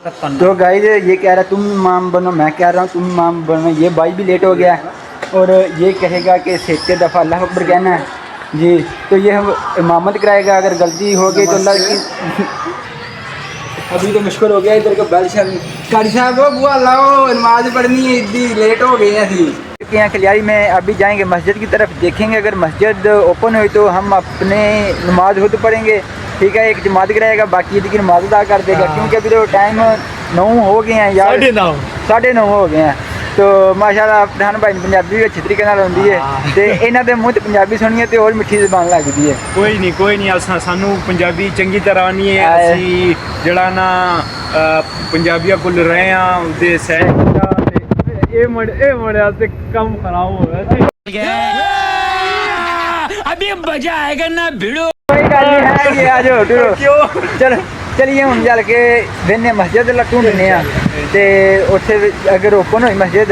तो गाइस ये कह रहा है तुम इमाम बनो, मैं कह रहा हूँ तुम इमाम बनो। ये भाई भी लेट हो गया और ये कहेगा कि 70 दफ़ा अल्लाह अकबर कहना है जी। तो ये हम इमामत कराएगा, अगर गलती हो गई तो अल्लाह की अभी तो मुश्किल हो गया इधर का बादशाह कारी साहब वो बुआ लाओ नमाज पढ़नी है, इतनी लेट हो गई है थी यहाँ खलियारी में। अभी जाएंगे मस्जिद की तरफ, देखेंगे अगर मस्जिद ओपन हुई तो हम अपने नमाज खुद पढ़ेंगे, ठीक है। एक जमात कराएगा, बाकी की नमाज अदा कर देगा, क्योंकि अभी तो टाइम 9 हो गए हैं यार, 9:30 हो गए हैं। तो माशाल्लाह पठान भाई पंजाबी भी अच्छी तरीके नाल आउंदी है ते इन्हां दे मूँह ते पंजाबी सुनिए ते होर मिठी ज़बान लगदी है। कोई नहीं सानू पंजाबी चंगी तरह नहीं है, असी जड़ा ना पंजाबियां कोल रहे हां उदे सह ए मड़े वास्ते कम खराब हो गया अभी मजा आएगा ना भिड़ो। कोई गल नहीं है ये आ जाओ क्यों चलो चलिए हम चल के वेने मस्जिद ढूंढने ते उत्थे अगर ओपन हुई मस्जिद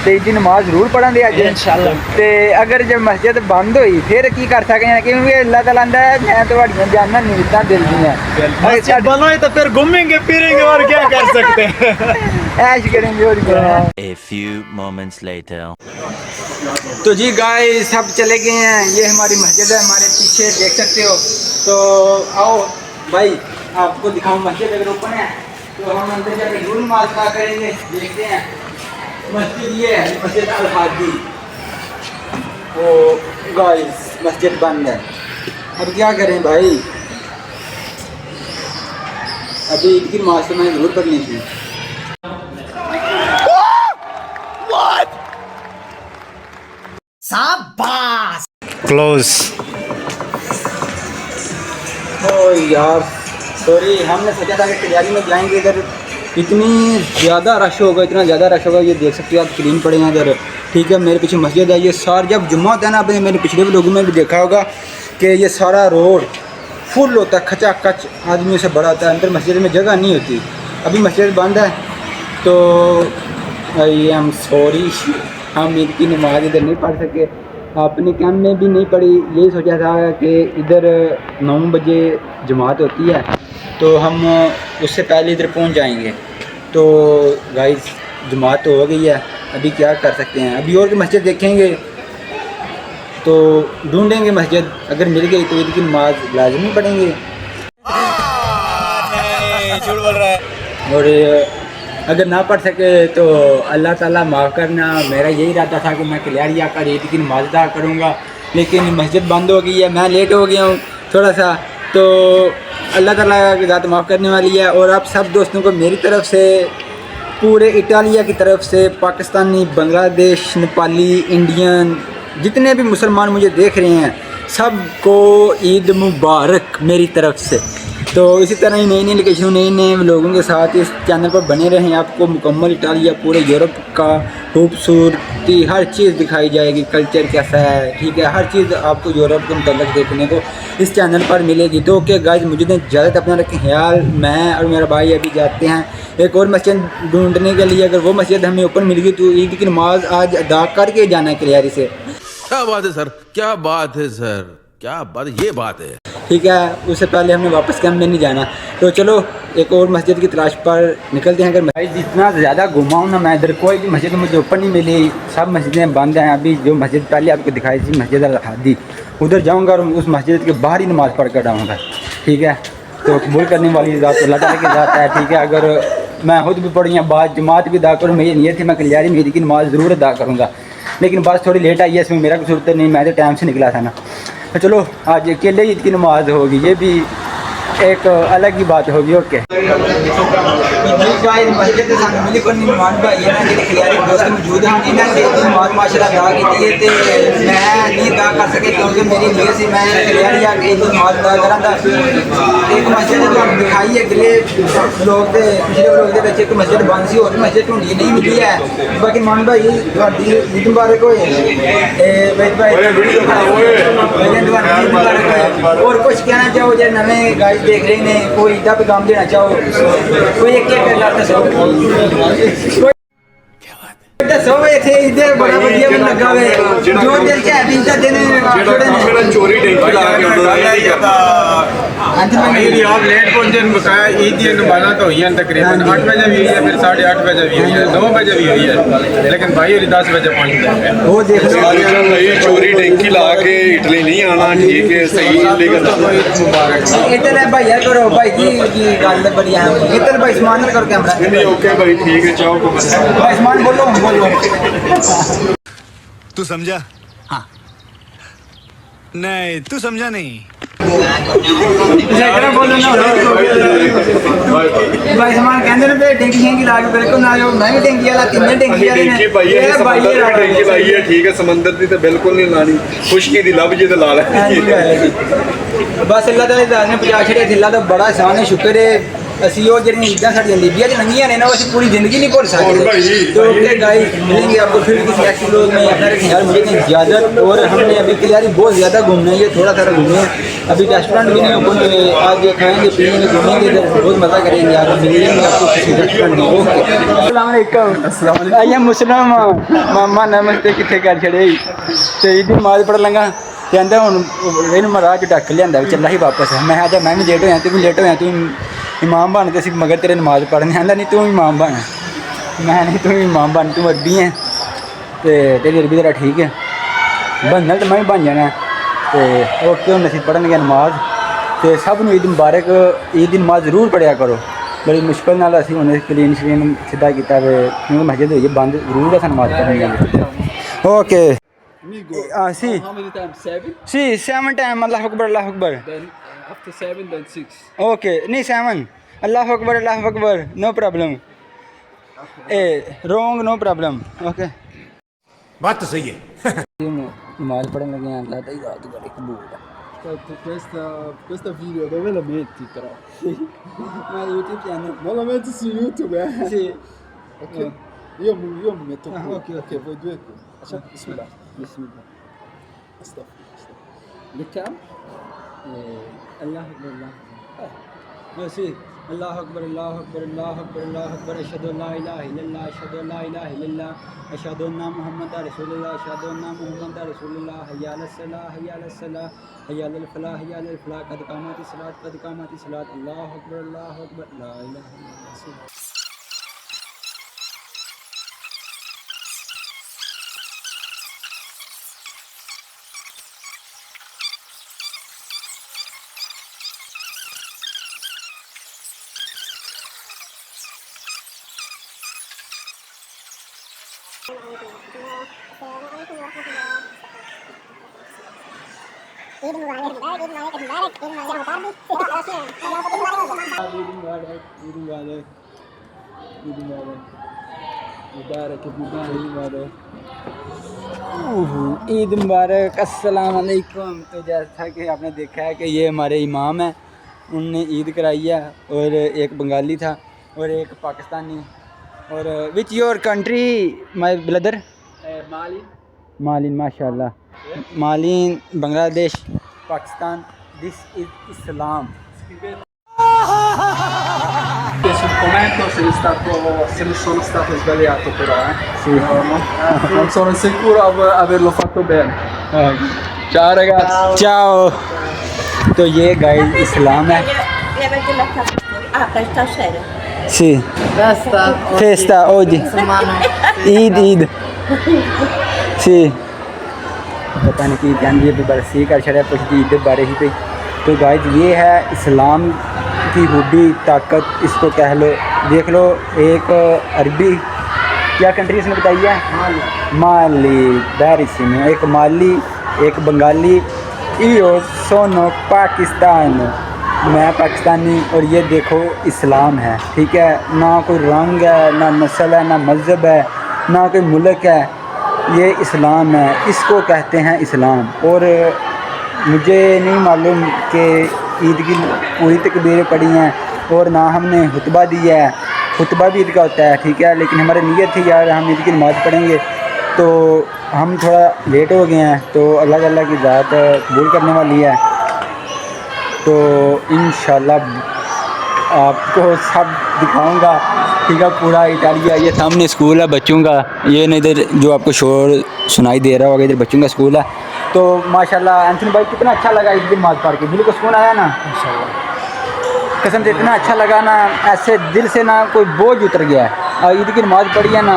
तो इसकी नमाज जरूर पढ़ांगे अज इंशाअल्लाह। ते अगर जब मस्जिद बंद हुई फिर की कर सकते हैं, क्योंकि अल्लाह ताला आंदा है मैं तुहाड़ियां जानां नीयतां दिल दियां मस्जिद बंद हुई तो फिर घूमेंगे फिरेंगे और क्या कर सकते हैं ऐश करेंगे और क्या। A few moments later. तो जी गाइस सब चले गए हैं, ये हमारी मस्जिद है, हमारे पीछे देख सकते हो। तो आओ भाई आपको दिखाऊं मस्जिद अगर ओपन है तो हम अंदर जाकर जरूर नमाज अदा करेंगे। देखते हैं मस्जिद ये है, मस्जिद अल हादी। ओ गाइस मस्जिद बंद है, अब क्या करें भाई। अभी ईद की नमाज तो मैंने जरूर पढ़नी थी। क्लोज। ओ यार सॉरी, हमने सोचा था कि तैयारी में जाएंगे, इधर इतनी ज़्यादा रश होगा, इतना ज़्यादा रश होगा। ये देख सकते हो आप, स्क्रीन पड़े हैं इधर, ठीक है। मेरे पीछे मस्जिद है, ये सार जब जुम्मा होता है ना, आपने मेरे पिछले लोगों में भी देखा होगा कि ये सारा रोड फुल होता है, खचा खच आदमियों से बड़ा होता है, अंदर मस्जिद में जगह नहीं होती। अभी मस्जिद बंद है तो आई एम सॉरी, हम ईद की नमाज इधर नहीं पढ़ सके, अपने कैंप में भी नहीं पढ़ी। यही सोचा था कि इधर 9 बजे जमात होती है तो हम उससे पहले इधर पहुंच जाएंगे। तो गाइस जमात तो हो गई है, अभी क्या कर सकते हैं। अभी और की मस्जिद देखेंगे तो ढूंढेंगे मस्जिद, अगर मिल गई तो ईद की नमाज लाजमी पढ़ेंगे। झूठ बोल रहा है। और अगर ना पढ़ सके तो अल्लाह ताला माफ़ करना। मेरा यही इरादा था कि मैं कलियारी आकर ईद की नमाज अदा करूँगा, लेकिन मस्जिद बंद हो गई है, मैं लेट हो गया हूँ थोड़ा सा। तो अल्लाह ताला की ज़ात माफ़ करने वाली है। और आप सब दोस्तों को मेरी तरफ़ से, पूरे इटालिया की तरफ से, पाकिस्तानी, बांग्लादेश, नेपाली, इंडियन, जितने भी मुसलमान मुझे देख रहे हैं सबको ईद मुबारक मेरी तरफ़ से। तो इसी तरह ही नई नई लोकेशन, नए नए लोगों के साथ इस चैनल पर बने रहें। आपको मुकम्मल इटालिया, पूरे यूरोप का खूबसूरती हर चीज़ दिखाई जाएगी, कल्चर कैसा है, ठीक है, हर चीज़ आपको यूरोप के मुतल्लिक़ देखने को इस चैनल पर मिलेगी। तो ओके गाइस, मुझे ज़्यादा अपना रखें ख्याल। मैं और मेरा भाई अभी जाते हैं एक और मस्जिद ढूंढने के लिए। अगर वो मस्जिद हमें ओपन मिल गई तो ईद की नमाज आज अदा करके जाना है क्लियारी से। क्या बात है सर, क्या बात है सर, क्या बात, ये बात है, ठीक है। उससे पहले हमने वापस कैंप में नहीं जाना। तो चलो एक और मस्जिद की तलाश पर निकलते हैं। अगर भाई जितना ज़्यादा घुमाऊँ ना मैं, इधर कोई भी मस्जिद मुझे ओपन नहीं मिली, सब मस्जिदें बंद हैं। अभी जो मस्जिद पहले आपको दिखाई थी मस्जिद अल हादी, उधर जाऊँगा और उस मस्जिद के बाहर ही नमाज़ पढ़ कर आऊँगा, ठीक है। तो कबूल करने वाली ज़ात अल्लाह ताला की ज़ात है, ठीक है। अगर मैं खुद भी पढ़ी बाद जमात भी अदा करूँ, मेरी नीयत थी मैं कलियारी में ईद की नमाज़ ज़रूर अदा करूँगा, लेकिन बस थोड़ी लेट आई है, इसमें मेरा कसूर तो नहीं, मैं तो टाइम से निकला था ना। तो चलो आज अकेले ईद की नमाज होगी, ये भी एक अलग ही बात होगी। ओके मस्जिद मिली पर मान भाई है ना जी खिलाड़ी दोस्त मौजूद हैं, इन्होंने ईद की नमाज माशाल्लाह अदा की है, तो मैं नहीं अदा कर सके क्योंकि मेरी नीयत से मैं खिलाड़ी आके ईद की नमाज अदा करा। एक मस्जिद तो दिखाई है अगले लोग के पिछले लोग के बच्चे, एक मस्जिद बंद सी, और मस्जिद ढूंढी नहीं मिली है। बाकी मान भाई ईद मुबारक होए, और कुछ कहना चाहो जो नवे गाइस देख रहे हैं, कोई ईदा पैगाम देना चाहो, कोई एक क्या करना ਦੱਸੋ ਵੇ ਇੱਥੇ ਇੱਧਰ ਬੜਾ ਵਧੀਆ ਮੈਨੂੰ ਲੱਗਾ ਵੇ ਜੋ ਦਿਲ ਚ ਹੈ ਵੀ ਤਾਂ ਦਿਨ ਥੋੜੇ ਨੇ चोरी टैंकी ला के भाई आप लेट पहुंचे बकाया ईद की नमाज़ां तो हुई हैं तकरीबन 8 बजे भी हुई है फिर 8:30 बजे भी हुई है 9 बजे भी हुई है लेकिन भाई अभी 10 बजे पहुंच गए वो देख लो भाई चोरी टैंकी ला के इटली नहीं आना ठीक है सही लेकिन इधर है भैया करो भाई की गल बड़ी है इधर भाई समान करो कैमरा नहीं ओके भाई ठीक है चाहो को भाई समान बोलो बोलो तू समझा हाँ नहीं तू समझा नहीं जरा बोलो ना भाई समान कहंदे ने पे टैंकी की ला के बिल्कुल ना जो मैं भी टैंकी वाला तीन टैंकी वाले ने टैंकी भाई है समंदर की टैंकी लाई है ठीक है समंदर दी तो बिल्कुल नहीं लानी खुशकी दी लब जी ते ला ले बस अल्लाह ताला दा ने पजा छड़े दिला तो बड़ा एहसान है शुक्र है ਅਸੀਂ ਉਹ ਜਿਹੜੀਆਂ ਈਦਾਂ ਸਾਡੀਆਂ ਲੀਬੀਆ 'ਚ ਲੰਘੀਆਂ ਨੇ ਨਾ ਉਹ ਅਸੀਂ पूरी ज़िंदगी नहीं भूल सकते तो ओके गाइस मिलेंगे आपको फिर किसी नेक्स्ट व्लॉग में अपना रखें यार मुझे नहीं इजाज़त और हमने अभी क्लियरी बहुत ज़्यादा घूमना है ये थोड़ा सारा घूमे हैं अभी रेस्टोरेंट भी नहीं ओपन हुए आज ये खाएंगे पिएंगे घूमेंगे इधर बहुत मज़ा करेंगे यार मिलेंगे आपको किसी रेस्टोरेंट में ओके अस्सलाम वालेकुम आइए मुस्लिम मामा नमस्ते कितने कर छड़े तो ईद नमाज़ पढ़ लगा कहता हूँ ਇਹਨੂੰ ਮੈਂ ਰਾਹ 'ਚ ਢੱਕ ਲਿਆਂਦਾ ਚੱਲਾ ਹੀ ਵਾਪਸ ਮੈਂ ਕਿਹਾ ਮੈਂ ਵੀ ਲੇਟ ਹੋਇਆ ਤੂੰ ਵੀ ਲੇਟ ਹੋਇਆ ਤੂੰ इमाम बन के मगर तेरे नमाज पढ़ने आंदा नहीं तू इमाम बन मैं नहीं तू इमाम बन तू अरबी है तो तेरी अरबी तेरा ठीक है बनना तो मैं भी बन जाना तो ओके हूँ असीं पढ़न गए नमाज तो सब ईद मुबारक ईद की नमाज जरूर पढ़िया करो बड़ी मुश्किल नाल असीं हुण क्लीन श्लीन सीधा किया क्योंकि मस्जिद हुई है बंद जरूर अस नमाज पढ़नी ओके सी सी 7 टाइम अल्लाह अकबर अल्लाह अकबर after 7 then 6 ओके नहीं 7 अल्लाह अकबर नो प्रॉब्लम ए रॉन्ग नो प्रॉब्लम ओके बात तो सही है नमाज पढ़ने लगे हैं अल्लाह ताला की बड़ी कबूल questo video dove lo metti però मैं YouTube channel non lo metti su YouTube sì ok io mi metto qui ok voi due qui अच्छा bismillah बिस्मिल्लाह astaghfirullah Bekam अल्लाह अकबर अल्लाह सी अल्लाह अकबर अल्लाह अकबर अल्लाह अकबर अल्लाह अकबर अशहदु अल्ला इलाहा इल्लल्लाह अशहदु अल्ला इलाहा इल्लल्लाह अशहदु अन्ना मुहम्मदर रसूलुल्लाह अशहदु अन्ना मुहम्मदर रसूलुल्लाह हय्या अलस सलाह हय्या अलस सलाह हय्या अलल फलाह हय्या अलल फलाह कद कामती सलात अल्लाह अकबर ला इलाहा इल्लल्लाह ईद मुबारक अस्सलाम वालेकुम। तो जैसा कि आपने देखा है कि ये हमारे इमाम हैं, उनने ईद कराई है और एक बंगाली था और एक पाकिस्तानी। और which your country my brother? मालिन माशाल्लाह। मालिन, Bangladesh, Pakistan. This is Islam. sul commento se mi sono stato sbagliato però Sì. non sono sicuro averlo fatto bene. Ciao ragazzi. Ciao। तो ये गाइस इस्लाम है। Sì. Festa oggi. Eid Sì। पता नहीं कि जान ये बरसी कर छड़ा कुछ ईद के बारे ही पे। तो गाइस ये है इस्लाम की खूबी, ताकत इसको कह लो। देख लो, एक अरबी, क्या कंट्री इसने बताई है? माली। बैरिसी में एक माली, एक बंगाली, इो सोनो पाकिस्तान। मैं पाकिस्तानी। और ये देखो इस्लाम है, ठीक है। ना कोई रंग है, ना नस्ल है, ना मज़हब है, ना कोई मुल्क है। ये इस्लाम है, इसको कहते हैं इस्लाम। और मुझे नहीं मालूम कि ईद की पूरी तकबीरें पढ़ी हैं और ना हमने खुतबा दिया है। खुतबा भी ईद का होता है, ठीक है, लेकिन हमारी नीयत थी यार हम ईद की नमाज़ पढ़ेंगे, तो हम थोड़ा लेट हो गए हैं। तो अल्लाह ताला की ज़ात कबूल करने वाली है। तो इंशाल्लाह आपको सब दिखाऊंगा ठीक है, पूरा इटालिया। ये सामने स्कूल है बच्चों का, ये नहीं इधर जो आपको शोर सुनाई दे रहा होगा, इधर बच्चों का स्कूल है। तो माशाल्लाह एंथनी भाई कितना अच्छा लगा इस दिन नमाज़ पढ़ के, दिल को सुकून आया ना कसम से, इतना अच्छा लगा ना, ऐसे दिल से ना कोई बोझ उतर गया है। और ईद की नमाज़ पढ़ी है ना,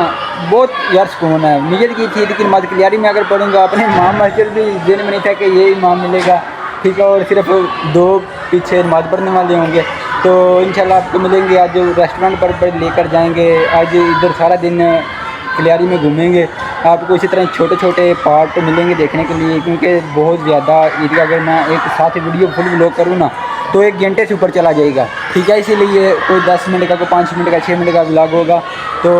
बहुत यार सुकून है। नियत की थी ईद की नमाज़ क्लियारी में अगर पढ़ूँगा, अपने इमाम मस्जिद भी दिन में नहीं था कि ये इमाम मिलेगा, ठीक है, और सिर्फ 2 पीछे नमाज़ पढ़ने वाले होंगे। तो इंशाल्लाह आपको मिलेंगे, आज रेस्टोरेंट पर लेकर जाएंगे, आज इधर सारा दिन क्लियारी में घूमेंगे। आपको इसी तरह छोटे छोटे पार्ट मिलेंगे देखने के लिए, क्योंकि बहुत ज़्यादा ईद का अगर मैं एक साथ वीडियो फुल व्लॉग करूँ ना तो 1 घंटे से ऊपर चला जाएगा, ठीक है। इसीलिए कोई 10 मिनट का, कोई 5 मिनट का, 6 मिनट का व्लॉग होगा। तो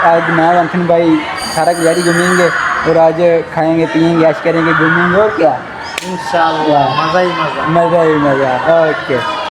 आज मैं और एंथनी भाई सारा क्लियारी घूमेंगे और आज खाएँगे पिएँगे ऐश करेंगे घूमेंगे और क्या, इंशाल्लाह मज़ा ही मज़ा, मज़ा ही मज़ा। ओके।